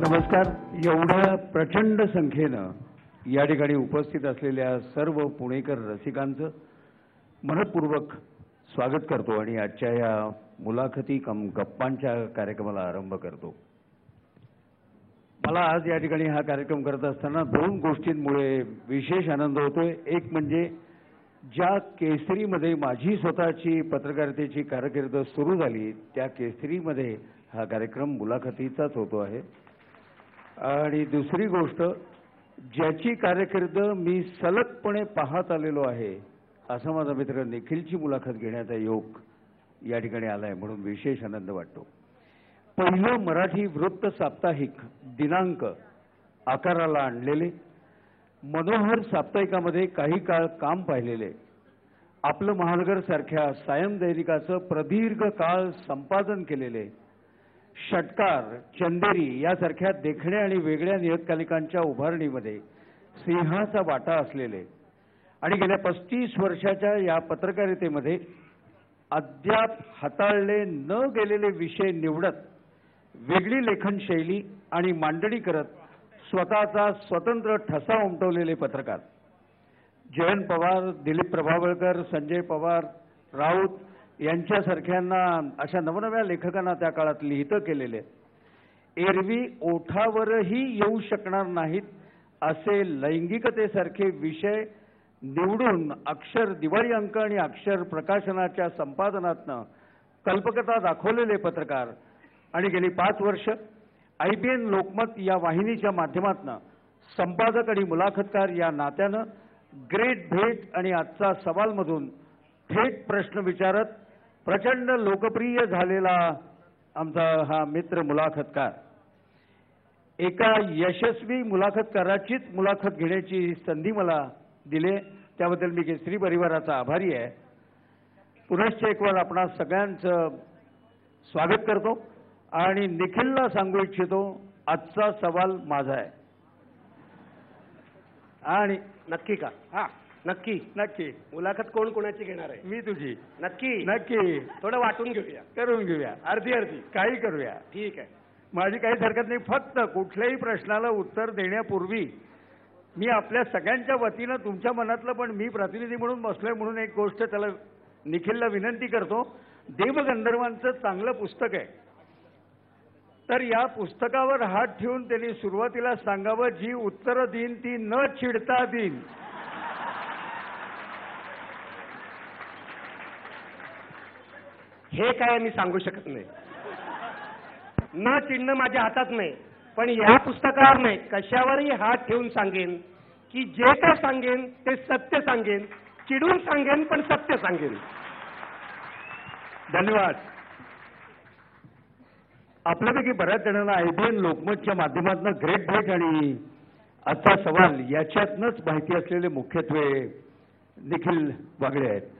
नमस्कार. एवढ्या प्रचंड संख्येनं या ठिकाणी उपस्थित असलेल्या सर्व पुणेकर रसिकांचं मनपूर्वक स्वागत करतो आणि आजच्या या मुलाखती गप्पांच्या कार्यक्रमाला आरंभ करतो. मला आज या ठिकाणी हा कार्यक्रम करत असताना दोन गोष्टींमुळे विशेष आनंद होतोय. एक म्हणजे ज्या केसरीमध्ये माझी स्वतःची पत्रकारितेची कारकीर्द सुरू झाली त्या केसरीमध्ये हा कार्यक्रम मुलाखतीचाच होतो आहे. आणि दुसरी गोष्ट, ज्याची कारकीर्द मी सलगपणे पाहत आलेलो आहे असा माझा मित्र निखिलची मुलाखत घेण्याचा योग या ठिकाणी आलाय म्हणून विशेष आनंद वाटतो. पहिलं मराठी वृत्त साप्ताहिक दिनांक आकाराला आणलेले, मनोहर साप्ताहिकामध्ये काही काळ काम पाहिलेले, आपलं महानगर सारख्या सायम दैनिकाचं प्रदीर्घ काळ संपादन केलेले, षटकार, चंदेरी यासारख्या देखण्या आणि वेगळ्या नियतकालिकांच्या उभारणीमध्ये सिंहाचा वाटा असलेले आणि गेल्या 35 वर्षाच्या या पत्रकारितेमध्ये अद्याप हाताळले न गेलेले विषय निवडत वेगळी लेखनशैली आणि मांडणी करत स्वतःचा स्वतंत्र ठसा उमटवलेले पत्रकार जयंत पवार, दिलीप प्रभावळकर, संजय पवार, राऊत यांच्यासारख्यांना अशा नवनव्या लेखकांना त्या काळात लिहितं केलेले, एरवी ओठावरही येऊ शकणार नाहीत असे लैंगिकतेसारखे विषय निवडून अक्षर दिवाळी अंक आणि अक्षर प्रकाशनाच्या संपादनातनं कल्पकता दाखवलेले पत्रकार आणि गेली 5 वर्ष IBN लोकमत या वाहिनीच्या माध्यमातनं संपादक आणि मुलाखतकार या नात्यानं ग्रेट भेट आणि आजचा सवालमधून थेट प्रश्न विचारत प्रचंड लोकप्रिय झालेला आमचा हा मित्र मुलाखतकार, एका यशस्वी मुलाखतकाराचीच मुलाखत घेण्याची संधी मला दिली, त्याबद्दल मी केसरी परिवाराचा आभारी आहे. पुनश्च एक वेळ आपणा सगळ्यांचं स्वागत करतो आणि निखिलला सांगू इच्छितो आजचा सवाल माझा आहे. आणि नक्की का? हा नक्की नक्की. मुलाखत कोण कोणाची घेणार आहे? मी तुझी. नक्की नक्की. थोडं वाटून घेऊया, करून घेऊया, अर्धी अर्धी काही करूया. ठीक आहे, माझी काहीच हरकत नाही. फक्त कुठल्याही प्रश्नाला उत्तर देण्यापूर्वी मी आपल्या सगळ्यांच्या वतीनं तुमच्या मनातलं पण मी प्रतिनिधी म्हणून बसलोय म्हणून एक गोष्ट त्याला निखिलला विनंती करतो. देवगंधर्वांचं चांगलं पुस्तक आहे, तर या पुस्तकावर हात ठेवून त्यांनी सुरुवातीला सांगावं, जी उत्तरं देईन ती न चिडता देईन. हे काय मी सांगू शकत नाही, न चिडणं माझ्या हातात नाही, पण या पुस्तकावर नाही कशावरही हात ठेवून सांगेन की जे काय सांगेन ते सत्य सांगेन, चिडून सांगेन पण सत्य सांगेन. धन्यवाद. आपल्यापैकी बऱ्याच जणांना IBN लोकमतच्या माध्यमातून ग्रेट भेट आणि आजचा सवाल याच्यातनंच माहिती असलेले मुख्यत्वे निखिल वागळे आहेत.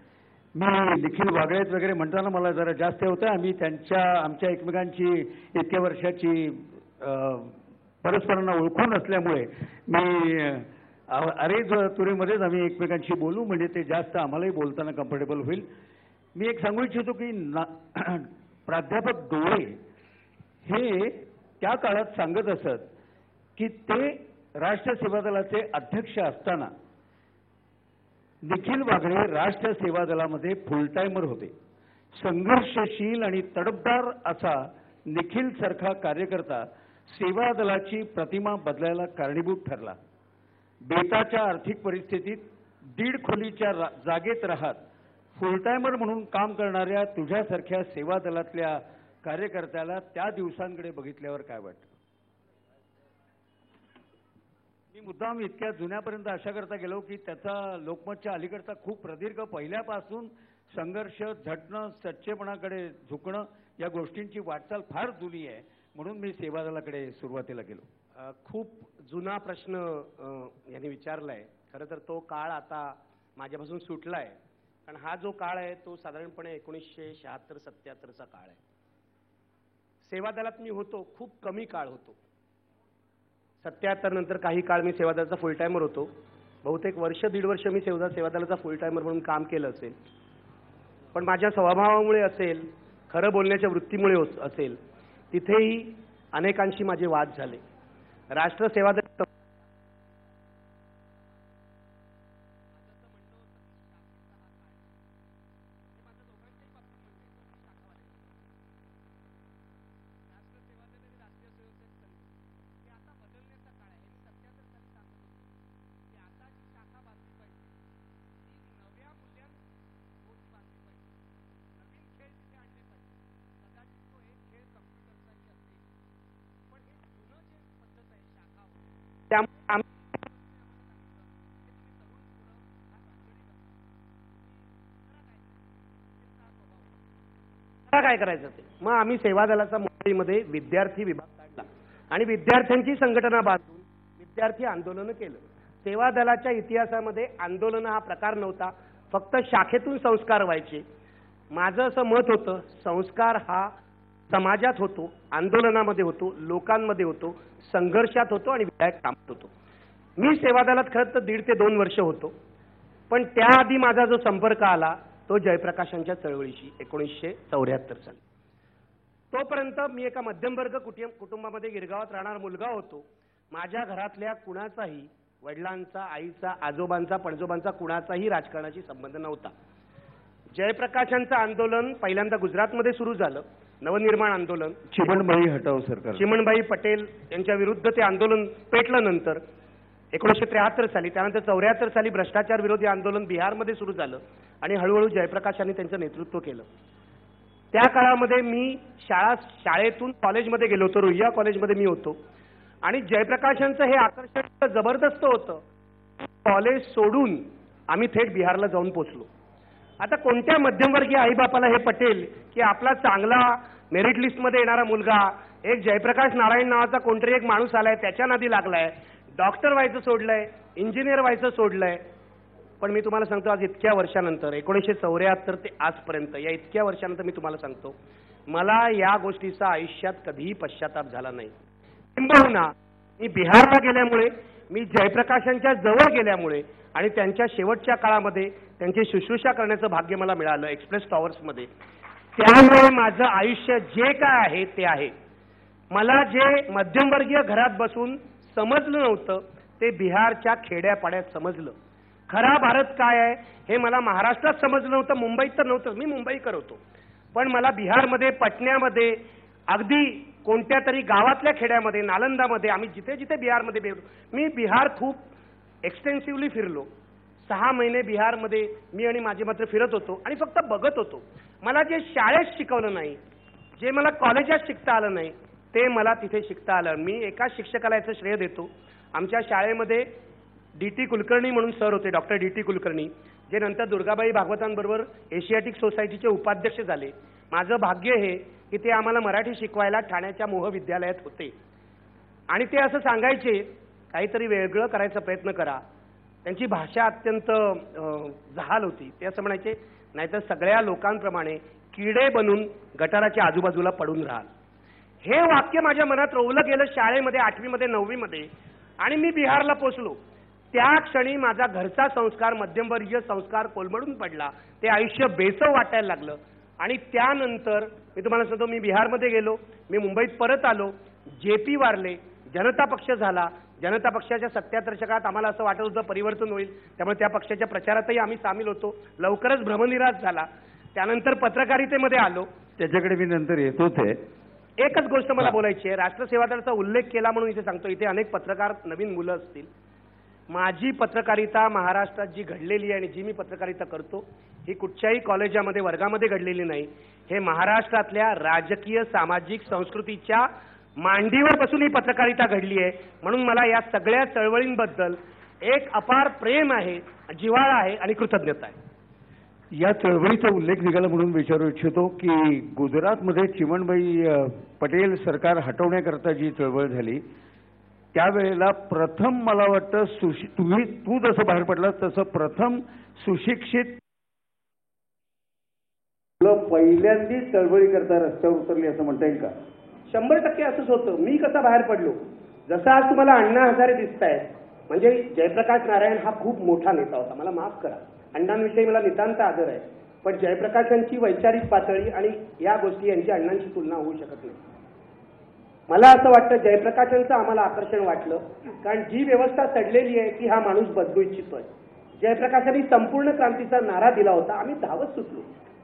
मी निखिल वागळे वगैरे म्हणताना मला जरा जास्त होतं. आम्ही आमच्या एकमेकांची इतक्या वर्षाची परस्परांना ओळखून असल्यामुळे मी अरे तुरेमध्येच आम्ही एकमेकांशी बोलू म्हणजे ते जास्त आम्हालाही बोलताना कम्फर्टेबल होईल. मी एक सांगू इच्छितो की प्राध्यापक डोळे हे त्या काळात सांगत असत की ते राष्ट्र सेवा दलाचे अध्यक्ष असताना निखिल वागळे राष्ट्र सेवा दलामध्ये फुल टाइमर होते. संघर्षशील आणि तडफदार असा निखिल सारखा कार्यकर्ता सेवा दलाची प्रतिमा बदलायला कारणीभूत ठरला. बेताच्या आर्थिक परिस्थितीत दीड खोलीच्या जागेत राहत फुल टाइमर म्हणून काम करणाऱ्या तुझ्यासारख्या सेवा दलातल्या कार्यकर्त्याला त्या दिवसांकडे बघितल्यावर काय वाटतं? मी मुद्दाम इतक्या जुन्यापर्यंत अशा करता गेलो की त्याचा लोकमतच्या अलीकडचा खूप प्रदीर्घ पहिल्यापासून संघर्ष, झटणं, सच्चेपणाकडे झुकणं या गोष्टींची वाटचाल फार जुनी आहे म्हणून मी सेवा दलाकडे सुरुवातीला गेलो. खूप जुना प्रश्न यांनी विचारलाय. खरं तर तो काळ आता माझ्यापासून सुटलाय, कारण हा जो काळ आहे तो साधारणपणे 1976-77चा काळ आहे. सेवा दलात मी होतो, खूप कमी काळ होतो. 77 नंतर काही काळ मी सेवा दलाचा फुल टाइमर होतो. बहुतेक वर्ष दीड वर्ष मी सेवा दलाचा फुल टाइमर म्हणून काम केलं असेल. पण माझ्या स्वभावामुळे असेल, खरं बोलण्याच्या वृत्तीमुळे असेल, तिथेही अनेकांशी माझे वाद झाले. राष्ट्र सेवा दल त्यामुळे आम्ही काय करायचं ते मग आम्ही सेवा दलाचा मुंबईमध्ये विद्यार्थी विभाग काढला आणि विद्यार्थ्यांची संघटना बांधून विद्यार्थी आंदोलन केलं. सेवा दलाच्या इतिहासामध्ये आंदोलन हा प्रकार नव्हता, फक्त शाखेतून संस्कार व्हायचे. माझं असं मत होतं, संस्कार हा समाजात होतो, आंदोलनामध्ये होतो, लोकांमध्ये होतो, संघर्षात होतो आणि विधायक कामात होतो. मी सेवा दलात खरं तर 1.5 ते 2 वर्ष होतो, पण त्याआधी माझा जो संपर्क आला तो जयप्रकाशांच्या चळवळीशी 1974 साली. तोपर्यंत मी एका मध्यमवर्ग कुटुंबामध्ये गिरगावात राहणारा मुलगा होतो. माझ्या घरातल्या कुणाचाही, वडिलांचा, आईचा, आजोबांचा, पणजोबांचा कुणाचाही राजकारणाशी संबंध नव्हता. जयप्रकाशांचं आंदोलन पहिल्यांदा गुजरातमध्ये सुरू झालं, नवनिर्माण आंदोलन. चिमणबाई हटाव सरकार, चिमणबाई पटेल यांच्या विरुद्ध ते आंदोलन पेटलं नंतर 1973 साली. त्यानंतर 74 साली भ्रष्टाचार विरोधी आंदोलन बिहारमध्ये सुरू झालं आणि हळूहळू जयप्रकाशांनी त्यांचं नेतृत्व केलं. त्या काळामध्ये मी शाळेतून कॉलेजमध्ये गेलो होतो, रुईया कॉलेजमध्ये मी होतो आणि जयप्रकाशांचं हे आकर्षण जबरदस्त होतं. कॉलेज सोडून आम्ही थेट बिहारला जाऊन पोचलो. आता कोणत्या मध्यमवर्गीय आईबापाला हे पटेल की आपला चांगला मेरिट लिस्टमध्ये येणारा मुलगा एक जयप्रकाश नारायण नावाचा कोणतरी एक माणूस आलाय, त्याच्या नादी लागलाय, डॉक्टर व्हायचं सोडलंय, इंजिनियर व्हायचं सोडलंय. पण मी तुम्हाला सांगतो, आज इतक्या वर्षानंतर 1974 ते आजपर्यंत या इतक्या वर्षानंतर मी तुम्हाला सांगतो, मला या गोष्टीचा आयुष्यात कधीही पश्चाताप झाला नाही. किंबहुना मी बिहारला गेल्यामुळे, मी जयप्रकाशांच्या जवळ गेल्यामुळे आणि त्यांच्या शेवटच्या काळामध्ये त्यांची शुश्रूषा करण्याचं भाग्य मला मिळालं एक्सप्रेस टॉवर्समध्ये. त्यामुळे माझं आयुष्य जे काय आहे ते आहे. मला जे मध्यमवर्गीय घरात बसून समजलं नव्हतं ते बिहारच्या खेड्यापाड्यात समजलं. खरा भारत काय आहे हे मला महाराष्ट्रात समजलं नव्हतं, मुंबईत तर नव्हतं. मी मुंबईकर होतो, पण मला बिहारमध्ये, पटण्यामध्ये, अगदी कोणत्या तरी गावातल्या खेड्यामध्ये, नालंदामध्ये, आम्ही जिथे जिथे बिहारमध्ये गेलो, मी बिहार खूप एक्सटेन्सिव्हली फिरलो. 6 महिने बिहारमध्ये मी आणि माझे मात्र फिरत होतो आणि फक्त बघत होतो. मला जे शाळेत शिकवलं नाही, जे मला कॉलेजात शिकता आलं नाही, ते मला तिथे शिकता आलं. मी एका शिक्षकाला याचं श्रेय देतो. आमच्या शाळेमध्ये डी.टी. कुलकर्णी म्हणून सर होते, डॉक्टर डी.टी. कुलकर्णी, जे नंतर दुर्गाबाई भागवतांबरोबर एशियाटिक सोसायटीचे उपाध्यक्ष झाले. माझं भाग्य हे की ते आम्हाला मराठी शिकवायला ठाण्याच्या मोह विद्यालयात होते आणि ते असं सांगायचे, काहीतरी वेगळं करायचा प्रयत्न करा. त्यांची भाषा अत्यंत जहाल होती. ते असं म्हणायचे, नाहीतर सगळ्या लोकांप्रमाणे किडे बनून गटाराच्या आजूबाजूला पडून राहाल. हे वाक्य माझ्या मनात रोवलं गेलं शाळेमध्ये, 8वी मध्ये, 9वी मध्ये. आणि मी बिहारला पोचलो. त्या क्षणी माझा घरचा संस्कार, मध्यमवर्गीय संस्कार कोलमडून पडला. ते आयुष्य बेचव वाटायला लागलं आणि त्यानंतर मी तुम्हाला सांगतो, मी बिहारमध्ये गेलो, मी मुंबईत परत आलो, JP वारले, जनता पक्ष झाला. जनता पक्षाच्या 77 काळात आम्हाला असं वाटत होतं परिवर्तन होईल, त्यामुळे त्या पक्षाच्या प्रचारातही आम्ही सामील होतो. लवकरच भ्रमनिरास झाला. त्यानंतर पत्रकारितेमध्ये आलो. त्याच्याकडे मी नंतर येतोच आहे. एकच गोष्ट मला बोलायची आहे, राष्ट्रसेवा दलाचा उल्लेख केला म्हणून इथे सांगतो. इथे अनेक पत्रकार, नवीन मुलं असतील. माझी पत्रकारिता महाराष्ट्रात जी घडलेली आहे आणि जी मी पत्रकारिता करतो, ही कुठच्याही कॉलेजामध्ये, वर्गामध्ये घडलेली नाही. हे महाराष्ट्रातल्या राजकीय, सामाजिक, संस्कृतीच्या मांडीवर बसून ही पत्रकारिता घडली आहे. म्हणून मला या सगळ्या चळवळींबद्दल एक अपार प्रेम आहे, जिव्हाळा आहे आणि कृतज्ञता आहे. या चळवळीचा उल्लेख निघाला म्हणून विचारू इच्छितो की गुजरातमध्ये चिमणबाई पटेल सरकार हटवण्याकरता जी चळवळ झाली, त्यावेळेला प्रथम मला वाटतं तू जसं बाहेर पडला तसं प्रथम सुशिक्षित पहिल्यांदी चळवळी करता रस्त्यावर उतरली असं म्हणता येईल का? 100% असंच होतं. मी कसा बाहेर पडलो, जसं आज तुम्हाला अण्णा हजारे दिसतायत, म्हणजे जयप्रकाश नारायण हा खूप मोठा नेता होता, मला माफ करा, अण्णांविषयी मला नितांत आदर आहे, पण जयप्रकाशांची वैचारिक पातळी आणि या गोष्टी यांची अण्णांशी तुलना होऊ शकत नाही. मला असं वाटतं जयप्रकाशांचं आम्हाला आकर्षण वाटलं, कारण जी व्यवस्था सडलेली आहे ती हा माणूस बदलू इच्छितोय. जयप्रकाशांनी संपूर्ण क्रांतीचा नारा दिला होता. आम्ही धावत सुटलो,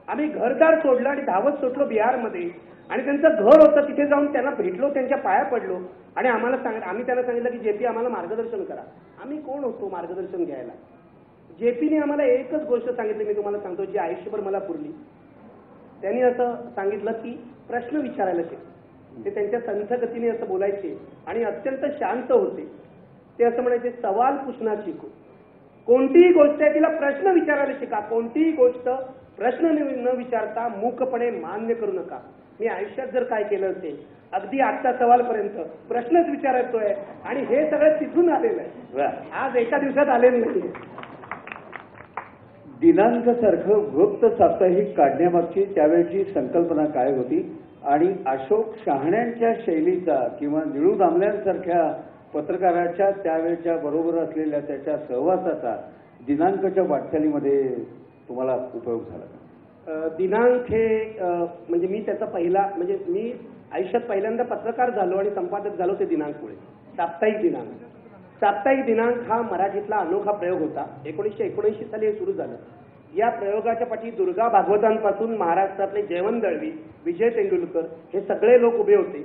आम्ही घरदार सोडलं आणि धावत सुटलो बिहारमध्ये, आणि त्यांचं घर होतं तिथे जाऊन त्यांना भेटलो, त्यांच्या पाया पडलो आणि आम्ही त्यांना सांगितलं की जेपी आम्हाला मार्गदर्शन करा. आम्ही कोण होतो मार्गदर्शन घ्यायला? जेपीने आम्हाला एकच गोष्ट सांगितली, मी तुम्हाला सांगतो, जी आयुष्यभर मला पुरली. त्यांनी असं सांगितलं की प्रश्न विचारायला शिक. ते त्यांच्या संथ गतीने असं बोलायचे आणि अत्यंत शांत होते. ते असं म्हणायचे, सवाल पूछना शिकू. कोणतीही गोष्ट आहे तिला प्रश्न विचारायला शिका. कोणतीही गोष्ट प्रश्न न विचारता मूकपणे मान्य करू नका. मी आयुष्यात जर काय केलं असेल, अगदी आजच्या सवालपर्यंत प्रश्नच विचारतोय आणि हे सगळं तिथून आलेलं आहे, आज एका दिवसात आलेलं नाही. दिनांक सारखं वृत्त साप्ताहिक काढण्यामागची त्यावेळची संकल्पना काय होती आणि अशोक शहाण्यांच्या शैलीचा किंवा निळू दामल्यांसारख्या पत्रकाराच्या त्यावेळच्या बरोबर असलेल्या त्याच्या सहवासाचा दिनांकच्या वाटचालीमध्ये तुम्हाला उपयोग झाला? दिनांक हे म्हणजे मी त्याचा पहिला, म्हणजे मी आयुष्यात पहिल्यांदा पत्रकार झालो आणि संपादक झालो ते दिनांकमुळे. साप्ताहिक दिनांक हा मराठीतला अनोखा प्रयोग होता. 1979 साली हे सुरू झालं. या प्रयोगाच्या पाठी दुर्गा भागवतांपासून महाराष्ट्रातले जयवंत दळवी, विजय तेंडुलकर हे सगळे लोक उभे होते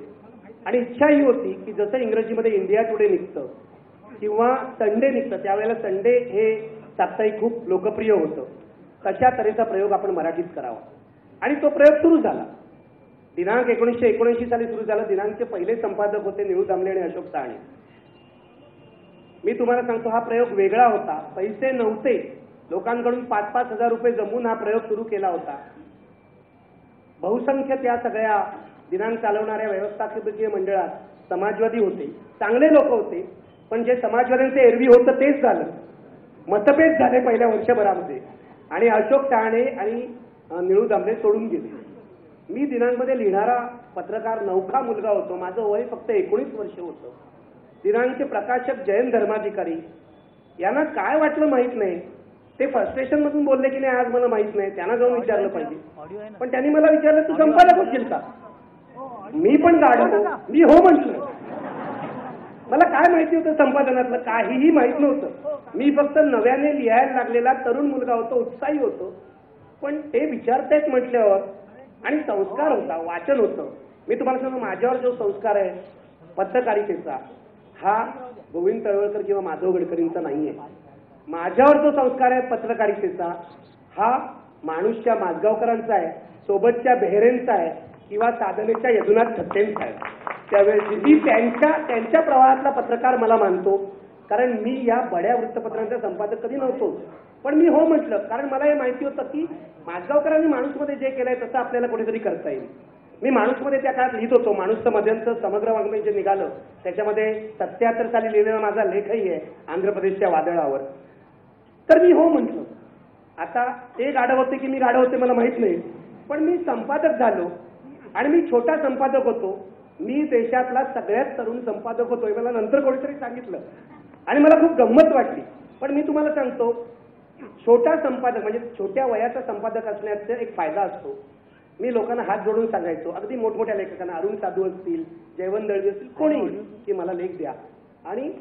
आणि इच्छा ही होती की जसं इंग्रजीमध्ये इंडिया टुडे निघतं किंवा संडे निघतं, त्यावेळेला संडे हे साप्ताहिक खूप लोकप्रिय होतं, तशा तऱ्हेचा प्रयोग आपण मराठीत करावा आणि तो प्रयोग सुरू झाला. दिनांक 1979 साली सुरू झाला. दिनांकचे पहिले संपादक होते निळू दामले आणि अशोक शहाणे. मी तुम्हाला सांगतो, हा प्रयोग वेगळा होता. पैसे नव्हते, लोकांकडून 5-5 हजार रुपये जमवून हा प्रयोग सुरू केला होता. बहुसंख्य त्या सगळ्या दिनांक चालवणाऱ्या व्यवस्थापकीय मंडळात समाजवादी होते, चांगले लोक होते, पण जे समाजवाद्यांचे एरवी होतं तेच झालं. मतभेद झाले पहिल्या वर्षभरामध्ये आणि अशोक शहाणे आणि निळू दामले सोडून गेले. मी दिनांकमध्ये लिहिणारा पत्रकार नवखा मुलगा होतो. माझं वय फक्त 19 वर्ष होतं. दिनांकचे प्रकाशक जयंत धर्माधिकारी यांना काय वाटलं माहित नाही. ते फ्रस्ट्रेशन मधून बोलले की नाही आज मला माहित नाही, त्यांना जाऊन विचारलं पाहिजे. पण त्यांनी मला विचारलं तू संपादक होशील का? मी पण गाडलो, मी हो म्हटलं. मला काय माहिती होतं संपादनातलं? काहीही माहित नव्हतं. मी फक्त नव्याने लिहायला लागलेला तरुण मुलगा होतो, उत्साही होतो. पण ते विचारतायत म्हटल्यावर, आणि संस्कार होता, वाचन होतं. मी तुम्हाला सांगतो, माझ्यावर जो संस्कार आहे पत्रकारितेचा, हा गोविंद तळवळकर किंवा माधव गडकरींचा नाहीये. माझ्यावर जो संस्कार आहे पत्रकारितेचा, हा माणूसच्या माजगावकरांचा आहे, सोबतच्या बेहरेंचा आहे किंवा साधनेच्या यदुनाथ थत्तेंचा आहे. त्यावेळेस मी त्यांच्या प्रवाहातला पत्रकार मला मानतो, कारण मी या बड्या वृत्तपत्रांचा संपादक कधी नव्हतो. पण मी हो म्हटलं, कारण मला हे माहिती होतं की माजगावकरांनी माणूसमध्ये जे केलंय तसं आपल्याला कुठेतरी करता येईल. मी माणूसमध्ये त्या काळात लिहित होतो. माणूसचं मध्यांचं समग्र वाङ्मय जे निघालं त्याच्यामध्ये 77 साली लिहिलेला माझा लेखही आहे आंध्र प्रदेशच्या वादळावर. तर मी हो म्हटलं. आता ते गाढव होते की मी गाढव होते मला माहित नाही, पण मी संपादक झालो आणि मी छोटा संपादक होतो. मी देशातला सगळ्यात तरुण संपादक होतो हे मला नंतर कोणीतरी सांगितलं आणि मला खूप गंमत वाटली. पण मी तुम्हाला सांगतो, छोटा संपादक म्हणजे छोट्या वयाचा संपादक असण्याचा एक फायदा असतो. मी लोकांना हात जोडून सांगायचो, अगदी मोठमोठ्या लेखकांना, अरुण साधू असतील, जयवंत दळवी असतील, कोणी की मला लेख द्या. आणि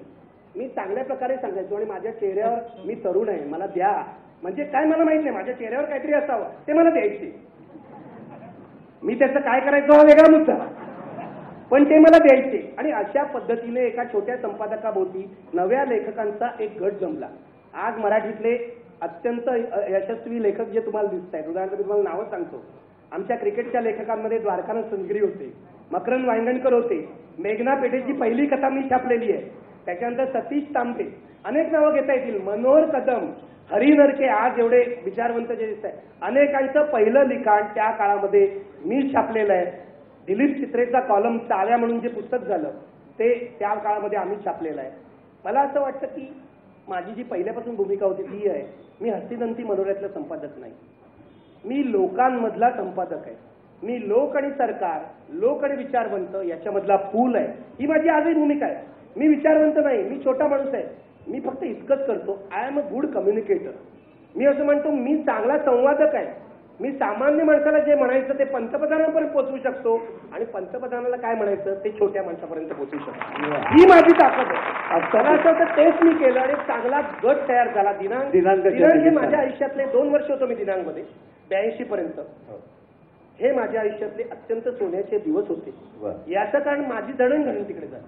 मी चांगल्या प्रकारे सांगायचो आणि माझ्या चेहऱ्यावर, मी तरुण आहे मला द्या म्हणजे काय मला माहित नाही, माझ्या चेहऱ्यावर काहीतरी असावं ते मला द्यायचे. मी त्याचं काय करायचो हा वेगळा मुद्दा, पण ते मला द्यायचे. आणि अशा पद्धतीने एका छोट्या संपादकाभोवती नव्या लेखकांचा एक गट जमला. आज मराठीतले अत्यंत यशस्वी लेखक जे तुम्हाला दिसत आहेत, उदाहरणार्थ तुम्हाला नावं सांगतो. आमच्या क्रिकेटच्या लेखकांमध्ये द्वारकानाथ संगरी होते, मकरंद वांगणकर होते, मेघना पेठेची पहिली कथा मी छापलेली आहे, त्याच्यानंतर सतीश तांबे, अनेक नावं घेता येतील, मनोहर कदम, हरी नरके, आज एवढे विचारवंत जे दिसत आहे, अनेकांचं पहिलं लिखाण त्या काळामध्ये मी छापलेलं आहे. दिलीप चित्रेचा कॉलम चाव्या म्हणून जे पुस्तक झालं ते त्या काळामध्ये आम्ही छापलेलं आहे. मला असं वाटतं की माझी जी पहिल्यापासून भूमिका होती ती आहे, मी हस्तिदंती मनोऱ्यातला संपादक नाही, मी लोकांमधला संपादक आहे. मी लोक आणि सरकार, लोक आणि विचारवंत याच्यामधला पूल आहे, ही माझी आजही भूमिका आहे. मी विचारवंत नाही, मी छोटा माणूस आहे, मी फक्त इतकंच करतो, I am a good communicator. मी असं म्हणतो, मी चांगला संवादक आहे. मी सामान्य माणसाला जे म्हणायचं ते पंतप्रधानांपर्यंत पोहोचवू शकतो आणि पंतप्रधानाला काय म्हणायचं ते छोट्या माणसापर्यंत पोहोचवू शकतो. ही माझी ताकद आहे. मला असं वाटतं तेच मी केलं आणि चांगला गट तयार झाला. दिनांक हे माझ्या आयुष्यातले 2 वर्ष होतो मी दिनांकमध्ये 82 पर्यंत. हे माझ्या आयुष्यातले अत्यंत सोन्याचे दिवस होते. याचं कारण माझी जडणघडण तिकडे झाली.